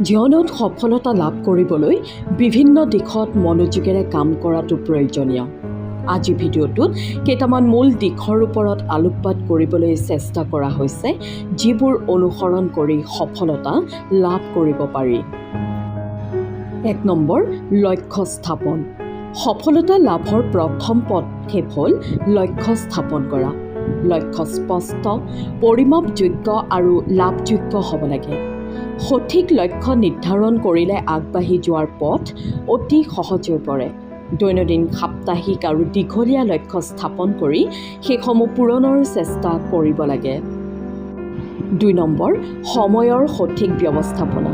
জীৱনত সফলতা লাভ কৰিবলৈ বিভিন্ন দিশত মনোযোগেৰে কাম কৰাটো প্ৰয়োজনীয়। আজি ভিডিঅ'টোত কেইটামান মূল দিশৰ ওপৰত আলোকপাত কৰিবলৈ চেষ্টা কৰা হৈছে, যিবোৰ অনুসৰণ কৰি সফলতা লাভ কৰিব পাৰি। ১ নম্বৰ, লক্ষ্য স্থাপন। সফলতা লাভৰ প্ৰথম পদক্ষেপ হ'ল লক্ষ্য স্থাপন কৰা। লক্ষ্য স্পষ্ট, পৰিমাপযোগ্য আৰু লাভযোগ্য হ'ব লাগে। সঠিক লক্ষ্য নিৰ্ধাৰণ কৰিলে আগবাঢ়ি যোৱাৰ পথ অতি সহজ হৈ পৰে। দৈনন্দিন, সাপ্তাহিক আৰু দীঘলীয়া লক্ষ্য স্থাপন কৰি সেইসমূহ পূৰণৰ চেষ্টা কৰিব লাগে। ২ নম্বৰ, সময়ৰ সঠিক ব্যৱস্থাপনা।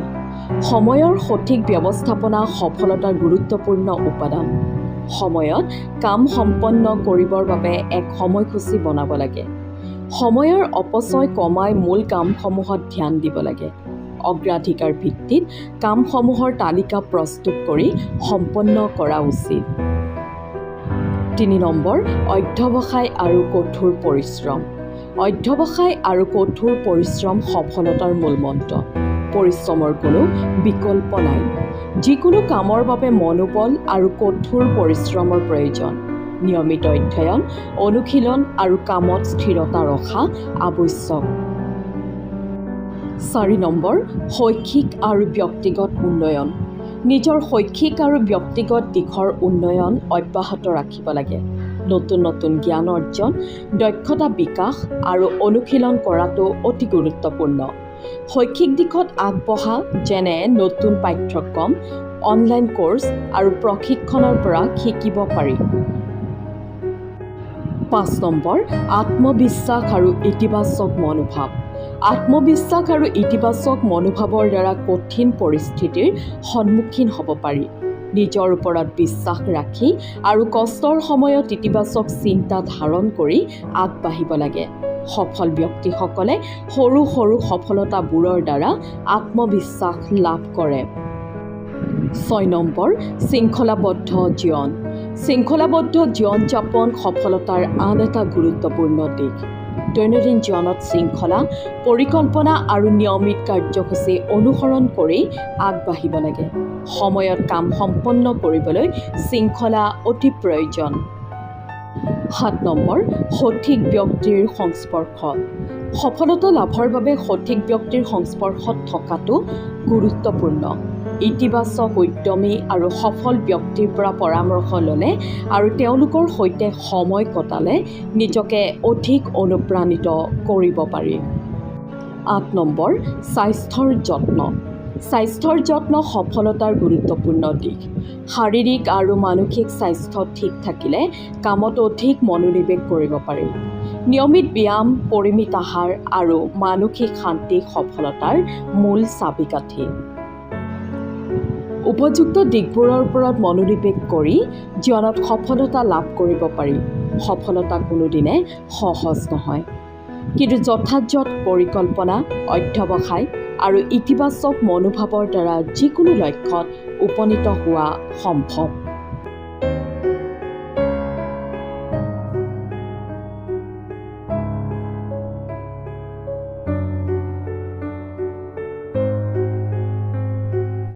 সময়ৰ সঠিক ব্যৱস্থাপনা সফলতাৰ গুৰুত্বপূৰ্ণ উপাদান। সময়ত কাম সম্পন্ন কৰিবৰ বাবে এক সময়সূচী বনাব লাগে। সময়ৰ অপচয় কমাই মূল কামসমূহত ধ্যান দিব লাগে। অগ্ৰাধিকাৰ ভিত্তিত কামসমূহৰ তালিকা প্ৰস্তুত কৰি সম্পন্ন কৰা উচিত। ৩ নম্বৰ, অধ্যৱসায় আৰু কঠোৰ পৰিশ্ৰম। অধ্যৱসায় আৰু কঠোৰ পৰিশ্ৰম সফলতাৰ মূলমন্ত্ৰ। পৰিশ্ৰমৰ কোনো বিকল্প নাই। যিকোনো কামৰ বাবে মনোবল আৰু কঠোৰ পৰিশ্ৰমৰ প্ৰয়োজন। নিয়মিত অধ্যয়ন, অনুশীলন আৰু কামত স্থিৰতা ৰখা আৱশ্যক। ৪ নম্বৰ, শৈক্ষিক আৰু ব্যক্তিগত উন্নয়ন। নিজৰ শৈক্ষিক আৰু ব্যক্তিগত দিশৰ উন্নয়ন অব্যাহত ৰাখিব লাগে। নতুন নতুন জ্ঞান অৰ্জন, দক্ষতা বিকাশ আৰু অনুশীলন কৰাটো অতি গুৰুত্বপূৰ্ণ। শৈক্ষিক দিশত আগবঢ়া, যেনে নতুন পাঠ্যক্ৰম, অনলাইন কোৰ্চ আৰু প্ৰশিক্ষণৰ পৰা শিকিব পাৰি। ৫ নম্বৰ, আত্মবিশ্বাস আৰু ইতিবাচক মনোভাৱ। আত্মবিশ্বাস আৰু ইতিবাচক মনোভাৱৰ দ্বাৰা কঠিন পৰিস্থিতিৰ সন্মুখীন হ'ব পাৰি। নিজৰ ওপৰত বিশ্বাস ৰাখি আৰু কষ্টৰ সময়ত ইতিবাচক চিন্তা ধাৰণ কৰি আগবাঢ়িব লাগে। সফল ব্যক্তিসকলে সৰু সৰু সফলতাবোৰৰ দ্বাৰা আত্মবিশ্বাস লাভ কৰে। ৬ নম্বৰ, শৃংখলাবদ্ধ জীৱন। শৃংখলাবদ্ধ জীৱন যাপন সফলতাৰ আন এটা গুৰুত্বপূৰ্ণ দিশ। দৈনন্দিন জীৱনত শৃংখলা, পৰিকল্পনা আৰু নিয়মিত কাৰ্যসূচী অনুসৰণ কৰি আগবাঢ়িব লাগে। সময়ত কাম সম্পন্ন কৰিবলৈ শৃংখলা অতি প্ৰয়োজন। ৭ নম্বৰ, সঠিক ব্যক্তিৰ সংস্পৰ্শ। সফলতা লাভৰ বাবে সঠিক ব্যক্তিৰ সংস্পৰ্শত থকাটো গুৰুত্বপূৰ্ণ। ইতিবাচক, উদ্যমী আৰু সফল ব্যক্তিৰ পৰা পৰামৰ্শ ল'লে আৰু তেওঁলোকৰ সৈতে সময় কটালে নিজকে অধিক অনুপ্ৰাণিত কৰিব পাৰি। ৮ নম্বৰ, স্বাস্থ্যৰ যত্ন। স্বাস্থ্যৰ যত্ন সফলতাৰ গুৰুত্বপূৰ্ণ দিশ। শাৰীৰিক আৰু মানসিক স্বাস্থ্য ঠিক থাকিলে কামত অধিক মনোনিৱেশ কৰিব পাৰি। নিয়মিত ব্যায়াম, পৰিমিত আহাৰ আৰু মানসিক শান্তি সফলতাৰ মূল চাবিকাঠি। উপযুক্ত দিশবোৰৰ ওপৰত মনোনিৱেশ কৰি জীৱনত সফলতা লাভ কৰিব পাৰি। সফলতা কোনোদিনে সহজ নহয়, কিন্তু যথাযথ পৰিকল্পনা, অধ্যৱসায় আৰু ইতিবাচক মনোভাৱৰ দ্বাৰা যিকোনো লক্ষ্যত উপনীত হোৱা সম্ভৱ।